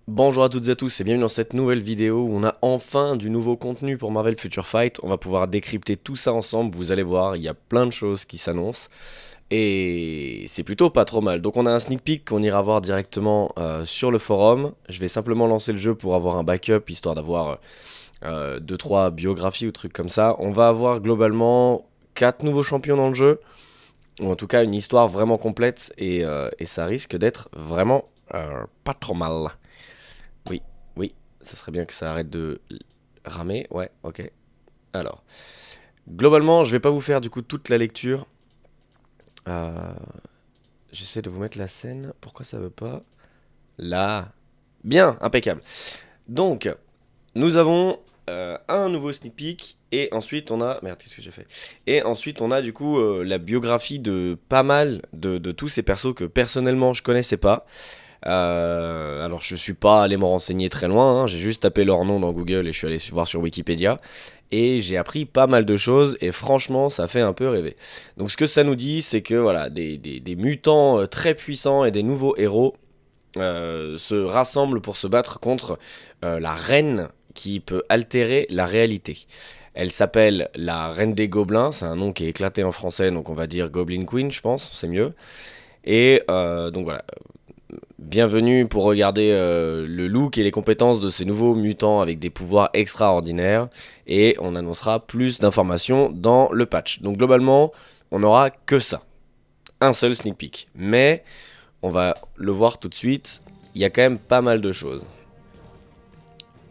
Bonjour à toutes et à tous et bienvenue dans cette nouvelle vidéo où on a enfin du nouveau contenu pour Marvel Future Fight. On va pouvoir décrypter tout ça ensemble, vous allez voir, il y a plein de choses qui s'annoncent et c'est plutôt pas trop mal. Donc on a un sneak peek qu'on ira voir directement sur le forum. Je vais simplement lancer le jeu pour avoir un backup, histoire d'avoir 2-3 biographies ou trucs comme ça. On va avoir globalement 4 nouveaux champions dans le jeu, ou en tout cas une histoire vraiment complète et ça risque d'être vraiment pas trop mal. Oui, oui, ça serait bien que ça arrête de ramer. Ouais, ok. Alors, globalement, je vais pas vous faire du coup toute la lecture. Euh, J'essaie de vous mettre la scène. Pourquoi ça veut pas? Là. Bien, impeccable. Donc, nous avons un nouveau sneak peek. Et ensuite, on a. Merde, qu'est-ce que j'ai fait? Et ensuite, on a du coup la biographie de pas mal de tous ces persos que personnellement je connaissais pas. Alors je suis pas allé me renseigner très loin, hein, j'ai juste tapé leur nom dans Google et je suis allé voir sur Wikipédia. Et j'ai appris pas mal de choses et franchement ça fait un peu rêver. Donc ce que ça nous dit c'est que voilà, des mutants très puissants et des nouveaux héros se rassemblent pour se battre contre la reine qui peut altérer la réalité. Elle s'appelle la Reine des Gobelins, c'est un nom qui est éclaté en français, donc on va dire Goblin Queen, je pense, c'est mieux. Et donc voilà, bienvenue pour regarder le look et les compétences de ces nouveaux mutants avec des pouvoirs extraordinaires. Et on annoncera plus d'informations dans le patch. Donc globalement, on n'aura que ça. Un seul sneak peek. Mais on va le voir tout de suite. Il y a quand même pas mal de choses.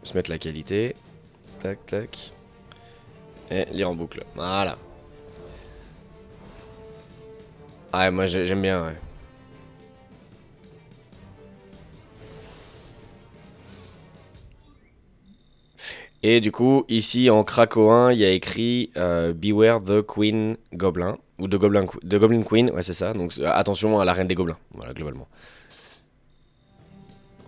Je vais se mettre la qualité. Tac, tac. Et lire en boucle. Voilà. Ah, moi j'aime bien, ouais. Et du coup, ici en Krakoan, il y a écrit Beware the Queen Goblin. Ou de Goblin Queen, ouais, c'est ça. Donc attention à la reine des gobelins. Voilà, globalement.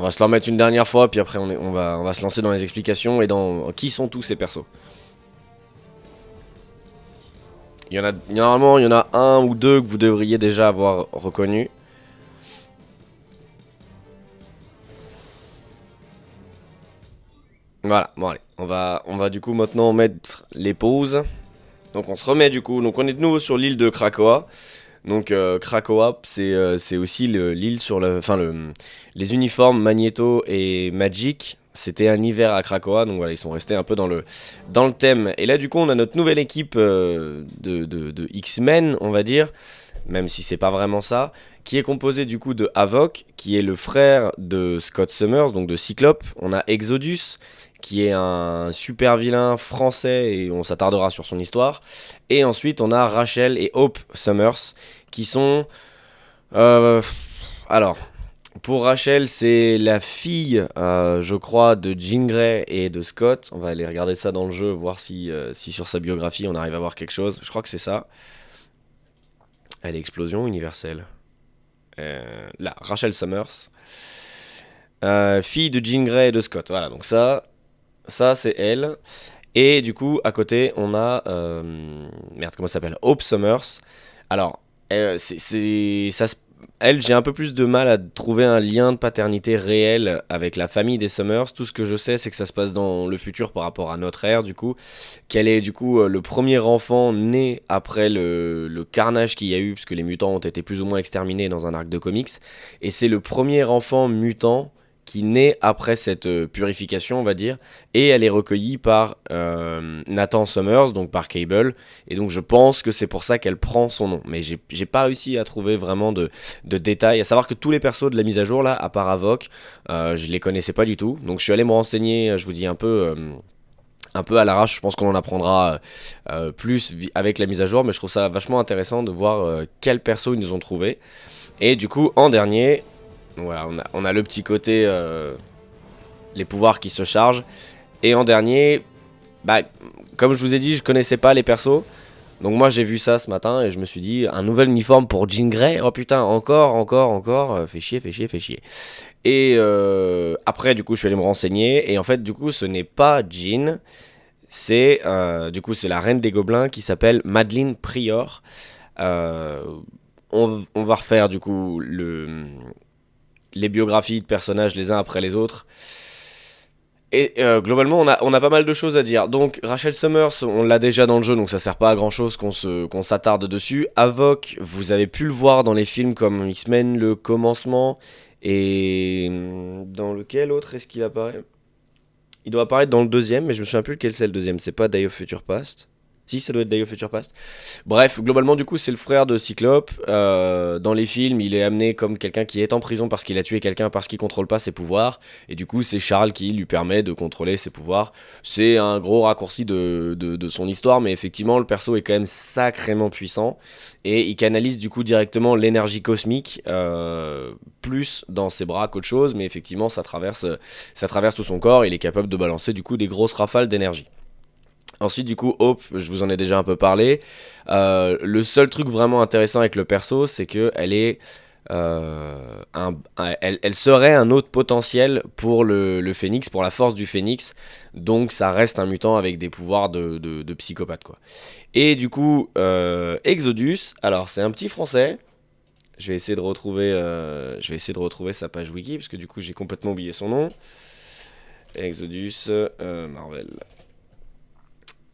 On va se le remettre une dernière fois, puis après on va se lancer dans les explications et dans qui sont tous ces persos. Normalement, il y en a un ou deux que vous devriez déjà avoir reconnus. Voilà, bon allez, on va du coup maintenant mettre les pauses. Donc on se remet du coup, donc on est de nouveau sur l'île de Krakoa. Donc Krakoa, c'est aussi l'île sur les uniformes Magneto et Magic. C'était un hiver à Krakoa, donc voilà, ils sont restés un peu dans le thème. Et là, du coup, on a notre nouvelle équipe de X-Men, on va dire, même si c'est pas vraiment ça, qui est composée du coup de Havok, qui est le frère de Scott Summers, donc de Cyclope. On a Exodus, qui est un super vilain français, et on s'attardera sur son histoire. Et ensuite, on a Rachel et Hope Summers, qui sont... euh, alors, pour Rachel, c'est la fille, je crois, de Jean Grey et de Scott. On va aller regarder ça dans le jeu, voir si sur sa biographie on arrive à voir quelque chose. Je crois que c'est ça. Elle est explosion universelle. Là, Rachel Summers. Fille de Jean Grey et de Scott. Voilà, donc ça c'est elle. Et du coup, à côté, on a... merde, comment ça s'appelle? Hope Summers. Alors, elle, j'ai un peu plus de mal à trouver un lien de paternité réel avec la famille des Summers. Tout ce que je sais, c'est que ça se passe dans le futur par rapport à notre ère, du coup. Qu'elle est, du coup, le premier enfant né après le carnage qu'il y a eu, puisque les mutants ont été plus ou moins exterminés dans un arc de comics. Et c'est le premier enfant mutant qui naît après cette purification, on va dire, et elle est recueillie par Nathan Summers, donc par Cable, et donc je pense que c'est pour ça qu'elle prend son nom, mais j'ai pas réussi à trouver vraiment de détails, à savoir que tous les persos de la mise à jour là, à part Avoc, je les connaissais pas du tout, donc je suis allé me renseigner, je vous dis un peu à l'arrache, je pense qu'on en apprendra plus avec la mise à jour, mais je trouve ça vachement intéressant de voir quels persos ils nous ont trouvé. Et du coup, en dernier, voilà, on a le petit côté les pouvoirs qui se chargent. Et en dernier, bah, comme je vous ai dit, je connaissais pas les persos. Donc moi j'ai vu ça ce matin et je me suis dit, un nouvel uniforme pour Jean Grey. Oh putain, encore, fait chier, fait chier, fait chier. Et après du coup je suis allé me renseigner. Et en fait du coup ce n'est pas Jean. C'est du coup c'est la reine des gobelins qui s'appelle Madeleine Prior. Euh, on va refaire du coup les biographies de personnages les uns après les autres. Et globalement, on a pas mal de choses à dire. Donc, Rachel Summers, on l'a déjà dans le jeu, donc ça sert pas à grand chose qu'on s'attarde dessus. Havok, vous avez pu le voir dans les films comme X-Men, le commencement. Et dans lequel autre est-ce qu'il apparaît? Il doit apparaître dans le deuxième, mais je me souviens plus lequel c'est le deuxième. C'est pas Day of Future Past. Si, ça doit être Day of Future Past. Bref, globalement, du coup, c'est le frère de Cyclope. Dans les films, il est amené comme quelqu'un qui est en prison parce qu'il a tué quelqu'un parce qu'il contrôle pas ses pouvoirs. Et du coup, c'est Charles qui lui permet de contrôler ses pouvoirs. C'est un gros raccourci de son histoire, mais effectivement, le perso est quand même sacrément puissant. Et il canalise du coup directement l'énergie cosmique, plus dans ses bras qu'autre chose. Mais effectivement, ça traverse tout son corps. Il est capable de balancer du coup des grosses rafales d'énergie. Ensuite, du coup, Hope, je vous en ai déjà un peu parlé. Le seul truc vraiment intéressant avec le perso, c'est que elle serait un autre potentiel pour le Phénix, pour la force du Phénix. Donc, ça reste un mutant avec des pouvoirs de psychopathe, quoi. Et du coup, Exodus, alors c'est un petit français. Je vais essayer de retrouver sa page wiki, parce que du coup, j'ai complètement oublié son nom. Exodus, Marvel.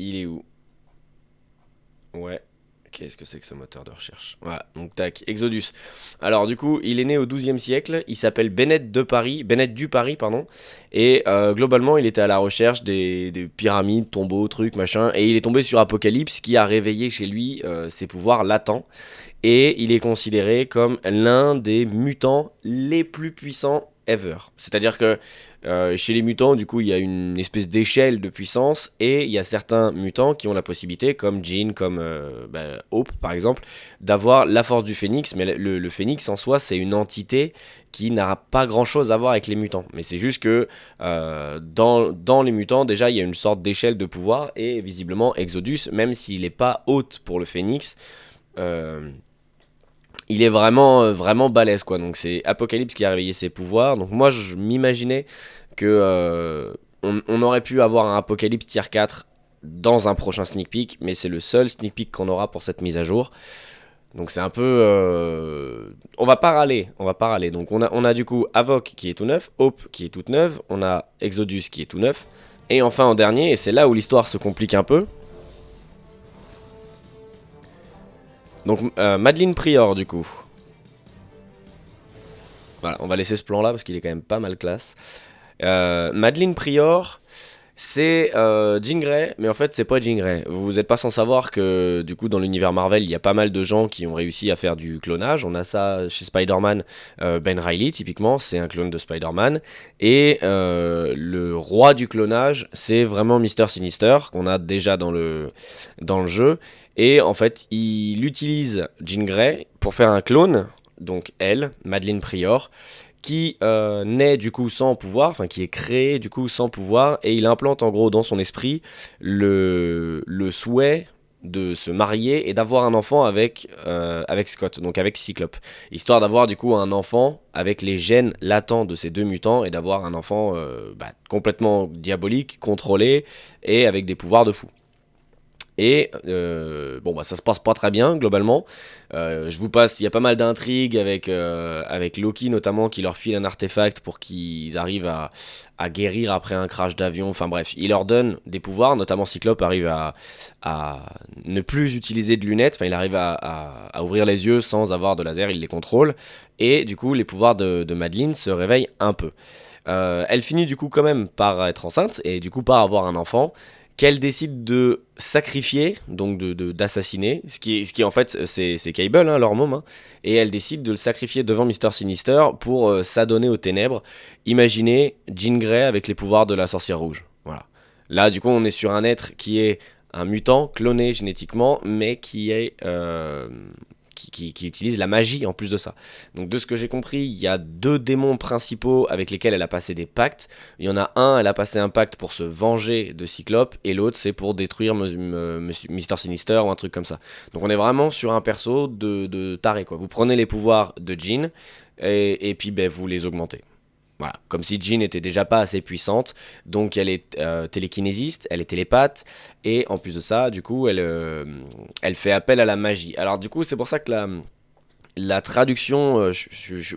Il est où? Ouais. Qu'est-ce que c'est que ce moteur de recherche? Voilà, donc tac, Exodus. Alors du coup, il est né au XIIe siècle, il s'appelle Bennett du Paris, pardon. Et globalement, il était à la recherche des pyramides, tombeaux, trucs, machin. Et il est tombé sur Apocalypse qui a réveillé chez lui ses pouvoirs latents. Et il est considéré comme l'un des mutants les plus puissants ever. C'est-à-dire que chez les mutants, du coup, il y a une espèce d'échelle de puissance et il y a certains mutants qui ont la possibilité, comme Jean, comme Hope par exemple, d'avoir la force du Phénix. Mais le Phénix en soi, c'est une entité qui n'a pas grand-chose à voir avec les mutants. Mais c'est juste que dans les mutants, déjà, il y a une sorte d'échelle de pouvoir et visiblement, Exodus, même s'il n'est pas haute pour le Phénix, il est vraiment balèze, quoi. Donc c'est Apocalypse qui a réveillé ses pouvoirs. Donc moi je m'imaginais que on aurait pu avoir un Apocalypse tier 4 dans un prochain sneak peek, mais c'est le seul sneak peek qu'on aura pour cette mise à jour. Donc c'est un peu on va pas râler. Donc on a du coup Havok qui est tout neuf, Hope qui est toute neuve, on a Exodus qui est tout neuf, et enfin en dernier, et c'est là où l'histoire se complique un peu. Donc Madeleine Prior du coup. Voilà, on va laisser ce plan là parce qu'il est quand même pas mal classe. Madeleine Prior, c'est Jean Grey, mais en fait c'est pas Jean Grey. Vous n'êtes pas sans savoir que du coup dans l'univers Marvel, il y a pas mal de gens qui ont réussi à faire du clonage. On a ça chez Spider-Man, Ben Reilly typiquement, c'est un clone de Spider-Man. Et le roi du clonage, c'est vraiment Mr. Sinister, qu'on a déjà dans le jeu. Et en fait, il utilise Jean Grey pour faire un clone, donc elle, Madeleine Prior, qui naît du coup sans pouvoir, enfin qui est créé du coup sans pouvoir, et il implante en gros dans son esprit le souhait de se marier et d'avoir un enfant avec Scott, donc avec Cyclope, histoire d'avoir du coup un enfant avec les gènes latents de ces deux mutants et d'avoir un enfant complètement diabolique, contrôlé et avec des pouvoirs de fou. Et bon bah ça se passe pas très bien globalement. Je vous passe, il y a pas mal d'intrigues avec Loki notamment qui leur file un artefact pour qu'ils arrivent à guérir après un crash d'avion. Enfin bref, il leur donne des pouvoirs, notamment Cyclope arrive à ne plus utiliser de lunettes. Enfin il arrive à ouvrir les yeux sans avoir de laser, il les contrôle. Et du coup les pouvoirs de Madeleine se réveillent un peu. Elle finit du coup quand même par être enceinte et du coup par avoir un enfant qu'elle décide de sacrifier, donc d'assassiner, ce qui en fait c'est Cable, hein, leur môme, hein, et elle décide de le sacrifier devant Mr. Sinister pour s'adonner aux ténèbres. Imaginez Jean Grey avec les pouvoirs de la sorcière rouge. Voilà. Là du coup on est sur un être qui est un mutant cloné génétiquement, mais qui est qui utilise la magie en plus de ça. Donc de ce que j'ai compris, il y a deux démons principaux avec lesquels elle a passé des pactes. Il y en a un, elle a passé un pacte pour se venger de Cyclope, et l'autre c'est pour détruire Mr. Sinister ou un truc comme ça. Donc on est vraiment sur un perso de taré, quoi. Vous prenez les pouvoirs de Jean, et puis ben, vous les augmentez. Voilà, comme si Jean n'était déjà pas assez puissante, donc elle est télékinésiste, elle est télépathe, et en plus de ça, du coup, elle fait appel à la magie. Alors du coup, c'est pour ça que la traduction, je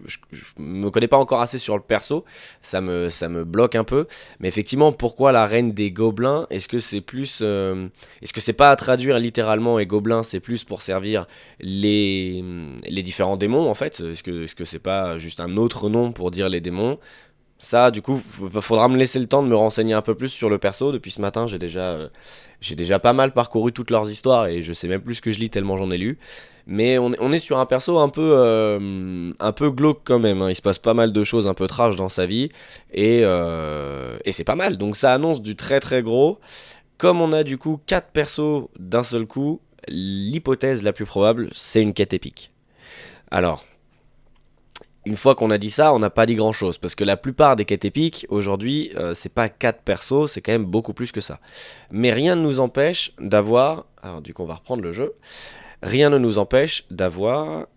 me connais pas encore assez sur le perso, ça me bloque un peu. Mais effectivement, pourquoi la reine des gobelins? Est-ce que c'est plus, est-ce que c'est pas à traduire littéralement et gobelins, c'est plus pour servir les différents démons en fait? Est-ce que c'est pas juste un autre nom pour dire les démons? Ça, du coup, faudra me laisser le temps de me renseigner un peu plus sur le perso. Depuis ce matin, j'ai déjà pas mal parcouru toutes leurs histoires et je sais même plus ce que je lis tellement j'en ai lu. Mais on est sur un perso un peu glauque quand même, hein. Il se passe pas mal de choses un peu trash dans sa vie et c'est pas mal. Donc ça annonce du très très gros. Comme on a du coup 4 persos d'un seul coup, l'hypothèse la plus probable, c'est une quête épique. Alors, une fois qu'on a dit ça, on n'a pas dit grand chose. Parce que la plupart des quêtes épiques, aujourd'hui, c'est pas 4 persos, c'est quand même beaucoup plus que ça. Mais rien ne nous empêche d'avoir. Alors, du coup, on va reprendre le jeu. Rien ne nous empêche d'avoir.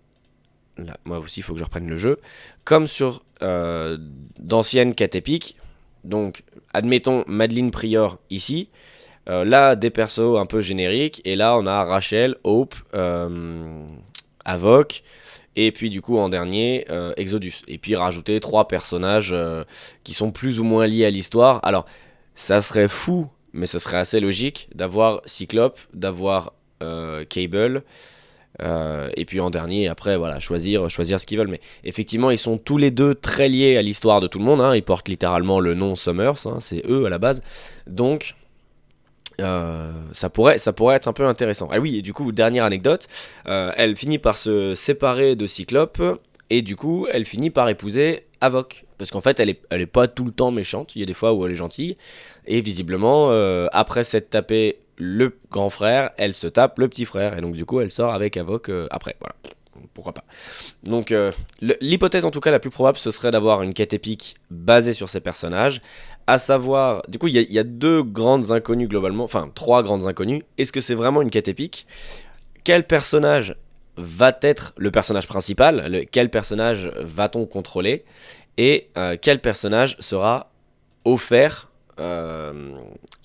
Là, moi aussi, il faut que je reprenne le jeu. Comme sur d'anciennes quêtes épiques. Donc, admettons Madeline Prior ici. Là, des persos un peu génériques. Et là, on a Rachel, Hope, Avoc. Et puis du coup en dernier, Exodus. Et puis rajouter 3 personnages qui sont plus ou moins liés à l'histoire. Alors, ça serait fou, mais ça serait assez logique d'avoir Cyclope, d'avoir Cable. Et puis en dernier, après, voilà, choisir ce qu'ils veulent. Mais effectivement, ils sont tous les deux très liés à l'histoire de tout le monde, hein. Ils portent littéralement le nom Summers, hein. C'est eux à la base. Donc, ça pourrait être un peu intéressant. Ah oui, et du coup, dernière anecdote, elle finit par se séparer de Cyclope, et du coup, elle finit par épouser Avoc. Parce qu'en fait, elle est pas tout le temps méchante, il y a des fois où elle est gentille, et visiblement, après s'être tapé le grand frère, elle se tape le petit frère, et donc du coup, elle sort avec Avoc après, voilà. Pourquoi pas. Donc l'hypothèse en tout cas la plus probable ce serait d'avoir une quête épique basée sur ces personnages, à savoir, du coup il y a deux grandes inconnues globalement, enfin 3 grandes inconnues. Est-ce que c'est vraiment une quête épique? Quel personnage va être le personnage principal? Quel personnage va-t-on contrôler? Et quel personnage sera offert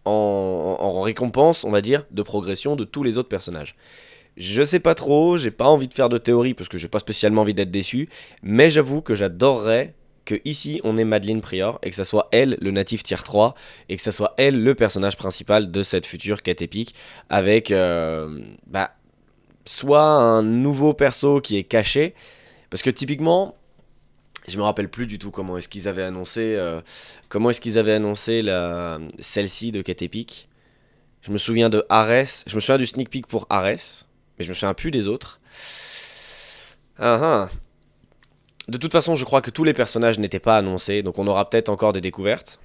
en récompense, on va dire, de progression de tous les autres personnages? Je sais pas trop, j'ai pas envie de faire de théorie parce que j'ai pas spécialement envie d'être déçu, mais j'avoue que j'adorerais que ici on ait Madeline Prior et que ça soit elle le natif tier 3 et que ça soit elle le personnage principal de cette future quête épique avec soit un nouveau perso qui est caché parce que typiquement je me rappelle plus du tout comment est-ce qu'ils avaient annoncé celle-ci de quête épique. Je me souviens de Ares, je me souviens du sneak peek pour Ares, mais je me souviens plus des autres. Ah, ah. De toute façon, je crois que tous les personnages n'étaient pas annoncés, donc on aura peut-être encore des découvertes.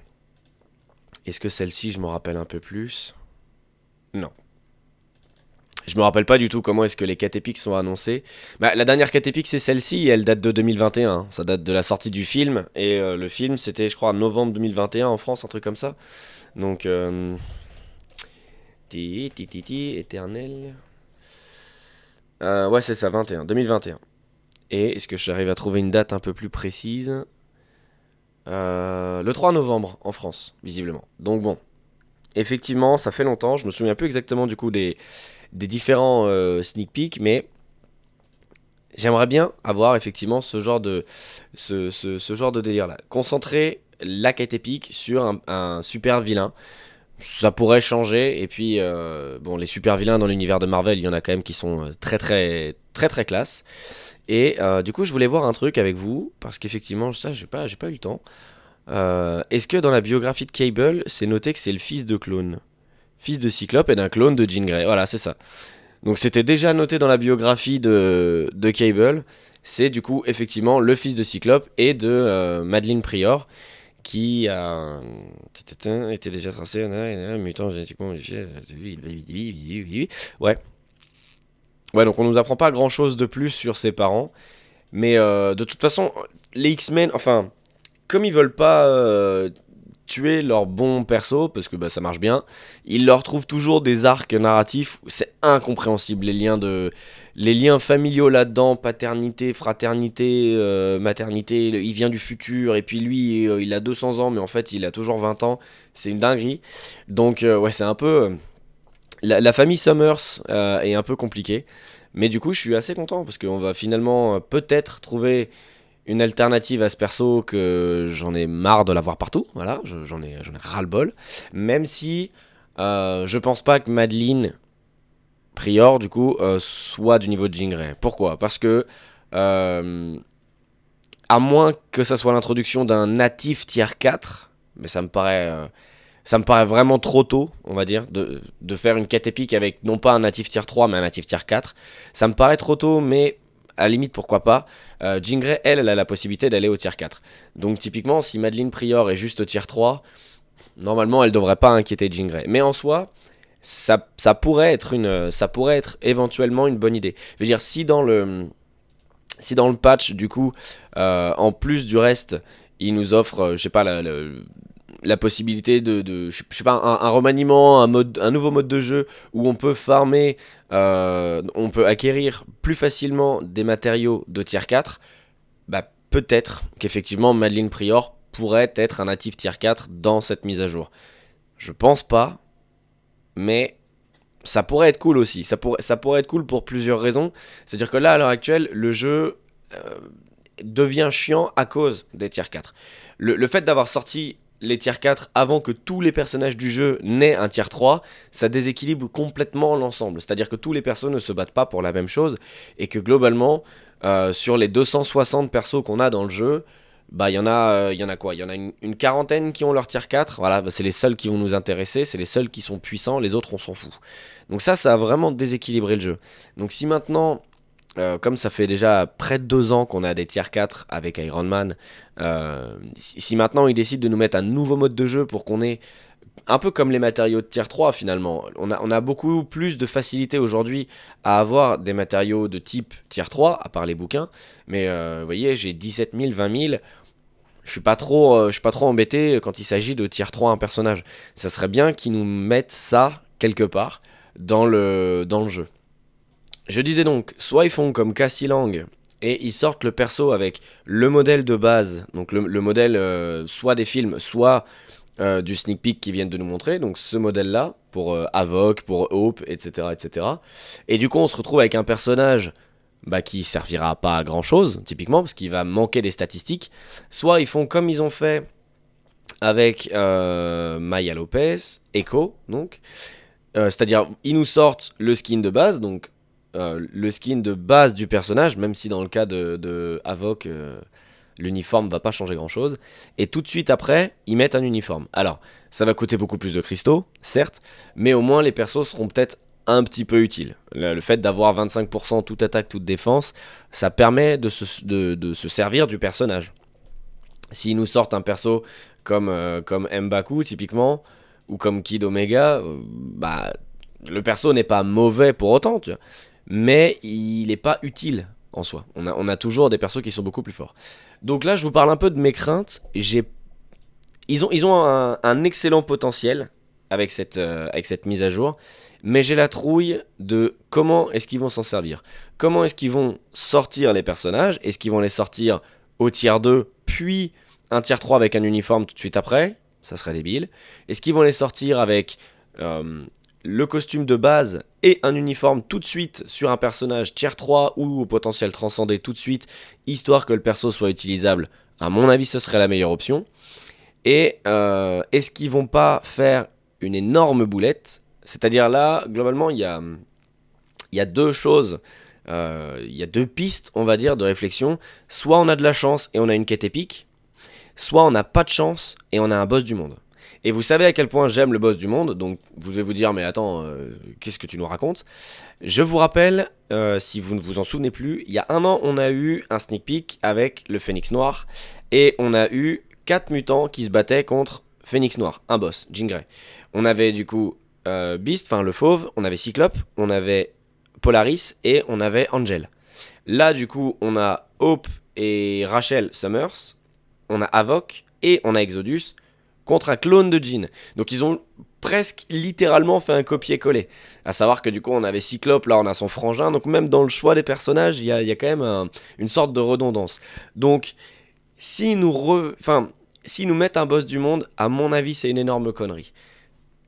Est-ce que celle-ci, je me rappelle un peu plus? Non. Je me rappelle pas du tout comment est-ce que les quêtes épiques sont annoncées. Bah, la dernière quête épique, c'est celle-ci, et elle date de 2021. Ça date de la sortie du film, et le film, c'était, je crois, novembre 2021 en France, un truc comme ça. Donc, éternel. Ouais, c'est ça, 2021. Et est-ce que j'arrive à trouver une date un peu plus précise? Le 3 novembre en France, visiblement. Donc bon, effectivement, ça fait longtemps. Je me souviens plus exactement du coup des différents sneak peeks, mais j'aimerais bien avoir effectivement ce genre de délire là. Concentrer la quête épique sur un super vilain. Ça pourrait changer. Et puis, bon, les super vilains dans l'univers de Marvel, il y en a quand même qui sont très très très très classe. Et du coup, je voulais voir un truc avec vous, parce qu'effectivement, ça, j'ai pas eu le temps. Est-ce que dans la biographie de Cable, c'est noté que c'est le fils de clone? Fils de Cyclope et d'un clone de Jean Grey. Voilà, c'est ça. Donc c'était déjà noté dans la biographie de Cable. C'est du coup effectivement le fils de Cyclope et de Madeline Prior qui a été déjà tracé, mutant génétiquement modifié. Ouais. Ouais, donc on nous apprend pas grand chose de plus sur ses parents. Mais de toute façon, les X-Men, enfin, comme ils veulent pas tuer leur bon perso, parce que bah, ça marche bien, ils leur trouvent toujours des arcs narratifs. C'est incompréhensible, les liens familiaux là-dedans, paternité, fraternité, maternité. Il vient du futur, et puis lui, il a 200 ans, mais en fait, il a toujours 20 ans. C'est une dinguerie. Donc, ouais, c'est un peu. La famille Summers est un peu compliquée. Mais du coup, je suis assez content parce qu'on va finalement peut-être trouver une alternative à ce perso que j'en ai marre de l'avoir partout. Voilà, j'en ai ras-le-bol. Même si je pense pas que Madeline Prior, du coup, soit du niveau de Jean Grey. Pourquoi? Parce que, euh, à moins que ça soit l'introduction d'un natif tier 4, mais ça me paraît vraiment trop tôt, on va dire, de faire une quête épique avec non pas un natif tier 3, mais un natif tier 4. Ça me paraît trop tôt, mais à la limite, pourquoi pas. Jean Grey, elle a la possibilité d'aller au tier 4. Donc typiquement, si Madeline Prior est juste au tier 3, normalement, elle devrait pas inquiéter Jean Grey. Mais en soi, ça pourrait être éventuellement une bonne idée. Je veux dire, si dans le patch, du coup, en plus du reste, il nous offre, je sais pas, la possibilité je sais pas, un remaniement, un nouveau mode de jeu où on peut farmer, on peut acquérir plus facilement des matériaux de tier 4, bah peut-être qu'effectivement Madeline Prior pourrait être un natif tier 4 dans cette mise à jour. Je pense pas, mais ça pourrait être cool aussi. Ça pourrait être cool pour plusieurs raisons. C'est-à-dire que là, à l'heure actuelle, le jeu devient chiant à cause des tiers 4. Le fait d'avoir sorti les tiers 4 avant que tous les personnages du jeu n'aient un tiers 3, ça déséquilibre complètement l'ensemble. C'est-à-dire que tous les persos ne se battent pas pour la même chose et que globalement, sur les 260 persos qu'on a dans le jeu, bah il y en a quoi? Il y en a une quarantaine qui ont leur tier 4. Voilà, bah, c'est les seuls qui vont nous intéresser, c'est les seuls qui sont puissants, les autres on s'en fout. Donc ça a vraiment déséquilibré le jeu. Donc si maintenant, comme ça fait déjà près de 2 ans qu'on a des tier 4 avec Iron Man, si maintenant ils décident de nous mettre un nouveau mode de jeu pour qu'on ait un peu comme les matériaux de tier 3 finalement. On a beaucoup plus de facilité aujourd'hui à avoir des matériaux de type tier 3, à part les bouquins. Mais vous voyez, j'ai 17 000, 20 000. Je suis pas trop embêté quand il s'agit de tier 3 un personnage. Ça serait bien qu'ils nous mettent ça quelque part dans le jeu. Je disais donc, soit ils font comme Cassie Lang et ils sortent le perso avec le modèle de base, donc le modèle soit des films, soit du sneak peek qu'ils viennent de nous montrer, donc ce modèle-là, pour Havok, pour Hope, etc., etc. Et du coup, on se retrouve avec un personnage bah, qui servira pas à grand-chose, typiquement, parce qu'il va manquer des statistiques. Soit ils font comme ils ont fait avec Maya Lopez, Echo, donc. C'est-à-dire, ils nous sortent le skin de base, donc le skin de base du personnage, même si dans le cas de Havok, l'uniforme va pas changer grand-chose. Et tout de suite après, ils mettent un uniforme. Alors, ça va coûter beaucoup plus de cristaux, certes, mais au moins les persos seront peut-être un petit peu utiles. Le fait d'avoir 25% toute attaque, toute défense, ça permet de se servir du personnage. S'ils nous sortent un perso comme M'Baku, typiquement, ou comme Kid Omega, bah, le perso n'est pas mauvais pour autant, tu vois, mais il n'est pas utile en soi. On a toujours des persos qui sont beaucoup plus forts. Donc là, je vous parle un peu de mes craintes. Ils ont un excellent potentiel avec cette mise à jour, mais j'ai la trouille de comment est-ce qu'ils vont s'en servir. Comment est-ce qu'ils vont sortir les personnages? Est-ce qu'ils vont les sortir au tier 2, puis un tier 3 avec un uniforme tout de suite après? Ça serait débile. Est-ce qu'ils vont les sortir avec le costume de base et un uniforme tout de suite sur un personnage tier 3 ou au potentiel transcendé tout de suite, histoire que le perso soit utilisable? À mon avis, ce serait la meilleure option. Et est-ce qu'ils vont pas faire une énorme boulette? C'est-à-dire là, globalement, il y a deux choses, il y a deux pistes, on va dire, de réflexion. Soit on a de la chance et on a une quête épique, soit on n'a pas de chance et on a un boss du monde. Et vous savez à quel point j'aime le boss du monde, donc vous devez vous dire, mais attends, qu'est-ce que tu nous racontes? Je vous rappelle, si vous ne vous en souvenez plus, il y a 1 an, on a eu un sneak peek avec le Phénix Noir, et on a eu 4 mutants qui se battaient contre Phénix Noir, un boss, Jean Grey. On avait du coup Beast, enfin le fauve, on avait Cyclope, on avait Polaris, et on avait Angel. Là, du coup, on a Hope et Rachel Summers, on a Havok, et on a Exodus, contre un clone de Jean. Donc ils ont presque littéralement fait un copier-coller. À savoir que du coup on avait Cyclope, là on a son frangin, donc même dans le choix des personnages, il y a quand même une sorte de redondance. Donc s'ils nous mettent un boss du monde, à mon avis c'est une énorme connerie.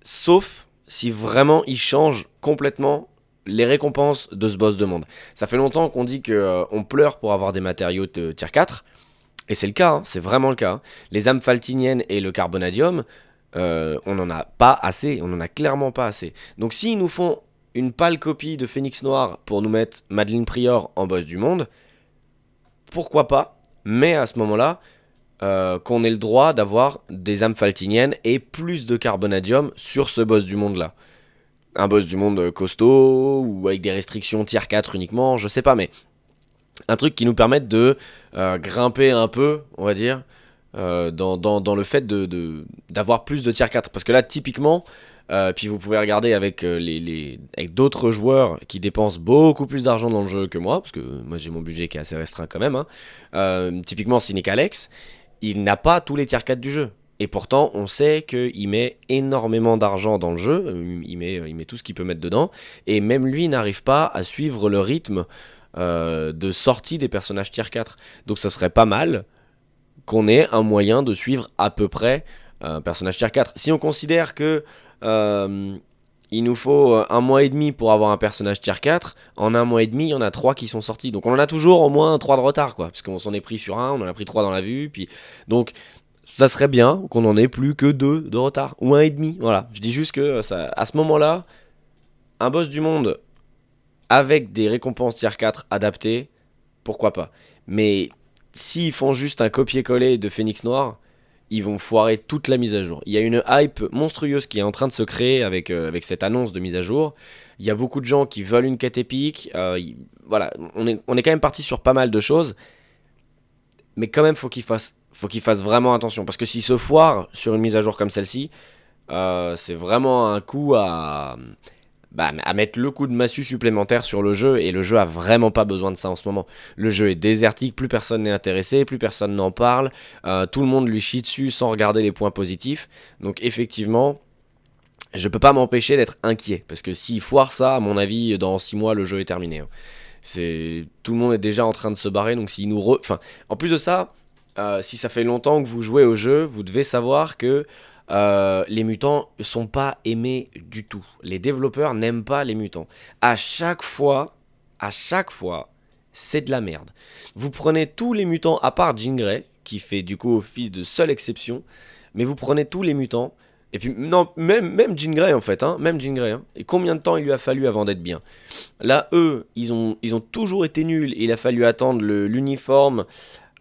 Sauf si vraiment ils changent complètement les récompenses de ce boss de monde. Ça fait longtemps qu'on dit qu'on pleure pour avoir des matériaux de tier 4, et c'est le cas, hein, c'est vraiment le cas. Hein. Les âmes faltiniennes et le carbonadium, on n'en a pas assez, on n'en a clairement pas assez. Donc s'ils nous font une pâle copie de Phénix Noir pour nous mettre Madeline Prior en boss du monde, pourquoi pas, mais à ce moment-là, qu'on ait le droit d'avoir des âmes faltiniennes et plus de carbonadium sur ce boss du monde-là. Un boss du monde costaud, ou avec des restrictions tier 4 uniquement, je sais pas, mais un truc qui nous permette de grimper un peu, on va dire, dans le fait d'avoir plus de tier 4. Parce que là, typiquement, puis vous pouvez regarder avec, avec d'autres joueurs qui dépensent beaucoup plus d'argent dans le jeu que moi, parce que moi j'ai mon budget qui est assez restreint quand même. Hein. Typiquement, Cynic Alex, il n'a pas tous les tier 4 du jeu. Et pourtant, on sait qu'il met énormément d'argent dans le jeu, il met tout ce qu'il peut mettre dedans, et même lui n'arrive pas à suivre le rythme de sortie des personnages tier 4. Donc ça serait pas mal qu'on ait un moyen de suivre à peu près un personnage tier 4. Si on considère que il nous faut 1 mois et demi pour avoir un personnage tier 4, en 1 mois et demi, il y en a 3 qui sont sortis. Donc on en a toujours au moins 3 de retard, quoi. Parce qu'on s'en est pris sur un, on en a pris 3 dans la vue, puis... Donc ça serait bien qu'on en ait plus que 2 de retard, ou 1 et demi, voilà. Je dis juste que ça, à ce moment-là, un boss du monde avec des récompenses tier 4 adaptées, pourquoi pas. Mais s'ils font juste un copier-coller de Phénix Noir, ils vont foirer toute la mise à jour. Il y a une hype monstrueuse qui est en train de se créer avec cette annonce de mise à jour. Il y a beaucoup de gens qui veulent une quête épique. Voilà, on est quand même parti sur pas mal de choses. Mais quand même, faut qu'ils fassent vraiment attention. Parce que s'ils se foirent sur une mise à jour comme celle-ci, c'est vraiment un coup à mettre le coup de massue supplémentaire sur le jeu, et le jeu a vraiment pas besoin de ça en ce moment. Le jeu est désertique, plus personne n'est intéressé, plus personne n'en parle, tout le monde lui chie dessus sans regarder les points positifs. Donc effectivement, je peux pas m'empêcher d'être inquiet, parce que s'il foire ça, à mon avis, dans 6 mois, le jeu est terminé. Hein. Tout le monde est déjà en train de se barrer, donc s'il nous en plus de ça, si ça fait longtemps que vous jouez au jeu, vous devez savoir que les mutants sont pas aimés du tout. Les développeurs n'aiment pas les mutants. À chaque fois, c'est de la merde. Vous prenez tous les mutants, à part Jean Grey, qui fait du coup office de seule exception, mais vous prenez tous les mutants, et puis non, même Jean Grey en fait, hein, même Jean Grey. Hein. Et combien de temps il lui a fallu avant d'être bien? Là, eux, ils ont toujours été nuls, et il a fallu attendre l'uniforme,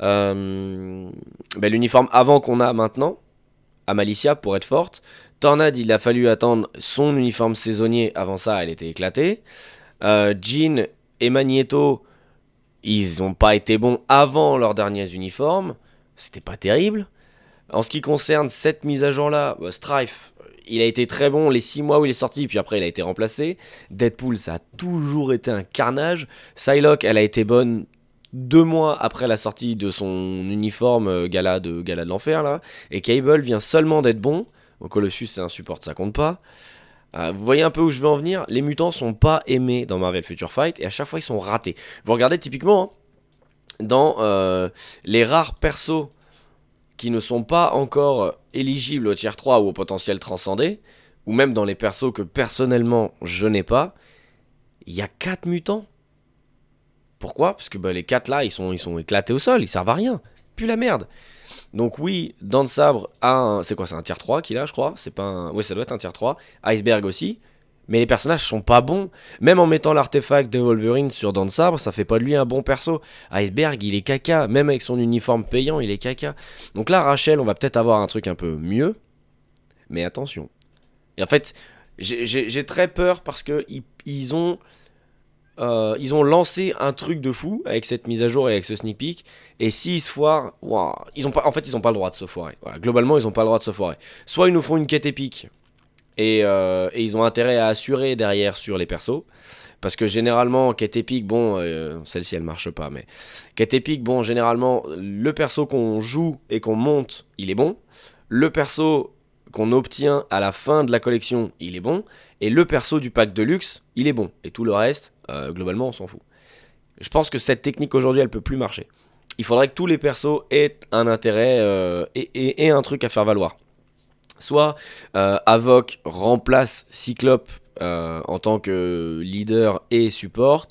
l'uniforme avant qu'on a maintenant. Malicia pour être forte. Tornade, il a fallu attendre son uniforme saisonnier. Avant ça, elle était éclatée. Jean et Magneto, ils n'ont pas été bons avant leurs derniers uniformes. C'était pas terrible. En ce qui concerne cette mise à jour-là, Strife, il a été très bon les 6 mois où il est sorti, puis après il a été remplacé. Deadpool, ça a toujours été un carnage. Psylocke, elle a été bonne 2 mois après la sortie de son uniforme gala de l'enfer là, et Cable vient seulement d'être bon. Bon, Colossus c'est insupportable, ça compte pas. Vous voyez un peu où je veux en venir. Les mutants sont pas aimés dans Marvel Future Fight, et à chaque fois ils sont ratés. Vous regardez typiquement hein, dans les rares persos qui ne sont pas encore éligibles au tier 3 ou au potentiel transcendé, ou même dans les persos que personnellement je n'ai pas, il y a 4 mutants. Pourquoi? Parce que les 4 là, ils sont éclatés au sol, ils servent à rien. Puis la merde. Donc oui, Dents de Sabre a un... C'est quoi? C'est un tier 3 qu'il a, je crois. C'est pas un... Oui, ça doit être un tier 3. Iceberg aussi. Mais les personnages sont pas bons. Même en mettant l'artefact de Wolverine sur Dents de Sabre, ça fait pas de lui un bon perso. Iceberg, il est caca. Même avec son uniforme payant, il est caca. Donc là, Rachel, on va peut-être avoir un truc un peu mieux. Mais attention. Et en fait, j'ai très peur parce que ils ont lancé un truc de fou avec cette mise à jour et avec ce sneak peek. Et s'ils se foirent, wow, ils ont pas le droit de se foirer. Voilà, globalement, ils ont pas le droit de se foirer. Soit ils nous font une quête épique et ils ont intérêt à assurer derrière sur les persos. Parce que généralement, quête épique, bon, celle-ci elle marche pas, mais quête épique, bon, généralement, le perso qu'on joue et qu'on monte, il est bon. Le perso qu'on obtient à la fin de la collection, il est bon. Et le perso du pack de luxe, il est bon. Et tout le reste, globalement, on s'en fout. Je pense que cette technique aujourd'hui, elle peut plus marcher. Il faudrait que tous les persos aient un intérêt et un truc à faire valoir. Soit Havok remplace Cyclope en tant que leader et support,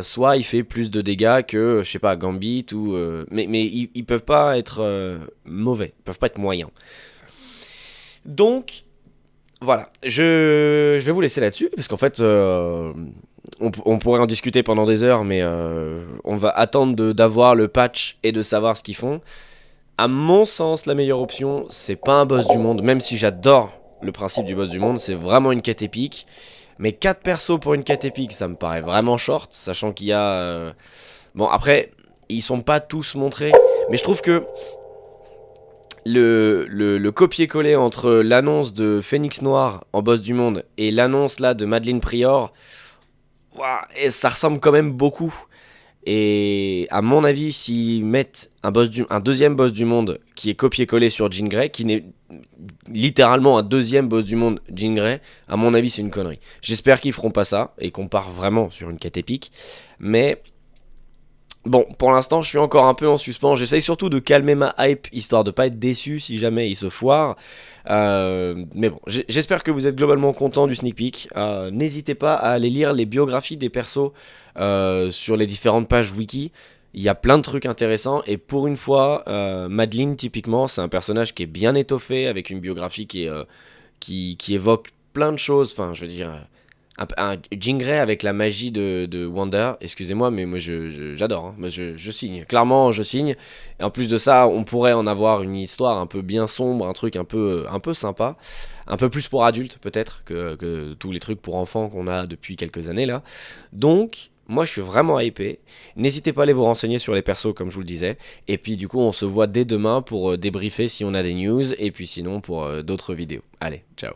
soit il fait plus de dégâts que, je sais pas, Gambit ou... mais ils peuvent pas être mauvais, ils peuvent pas être moyens. Donc, voilà, je vais vous laisser là-dessus, parce qu'en fait, on pourrait en discuter pendant des heures, mais on va attendre d'avoir le patch et de savoir ce qu'ils font. À mon sens, la meilleure option, c'est pas un boss du monde, même si j'adore le principe du boss du monde, c'est vraiment une quête épique. Mais 4 persos pour une quête épique, ça me paraît vraiment short, sachant qu'il y a... Bon, après, ils sont pas tous montrés, mais je trouve que le copier-coller entre l'annonce de Phénix Noir en boss du monde et l'annonce là de Madeline Prior, ouah, et ça ressemble quand même beaucoup. Et à mon avis, s'ils mettent un deuxième boss du monde qui est copié-collé sur Jean Grey, qui n'est littéralement un deuxième boss du monde Jean Grey, à mon avis, c'est une connerie. J'espère qu'ils feront pas ça et qu'on part vraiment sur une quête épique. Mais bon, pour l'instant, je suis encore un peu en suspens. J'essaye surtout de calmer ma hype, histoire de pas être déçu si jamais il se foire. Mais bon, j'espère que vous êtes globalement content du sneak peek. N'hésitez pas à aller lire les biographies des persos sur les différentes pages wiki. Il y a plein de trucs intéressants. Et pour une fois, Madeline, typiquement, c'est un personnage qui est bien étoffé, avec une biographie qui évoque plein de choses. Enfin, je veux dire... un Jean Grey avec la magie de Wanda, excusez-moi, mais moi j'adore, hein. Moi, je signe, clairement je signe. Et en plus de ça, on pourrait en avoir une histoire un peu bien sombre, un truc un peu sympa, un peu plus pour adultes peut-être que tous les trucs pour enfants qu'on a depuis quelques années là. Donc, moi je suis vraiment hypé. N'hésitez pas à aller vous renseigner sur les persos comme je vous le disais. Et puis du coup, on se voit dès demain pour débriefer si on a des news, et puis sinon pour d'autres vidéos. Allez, ciao.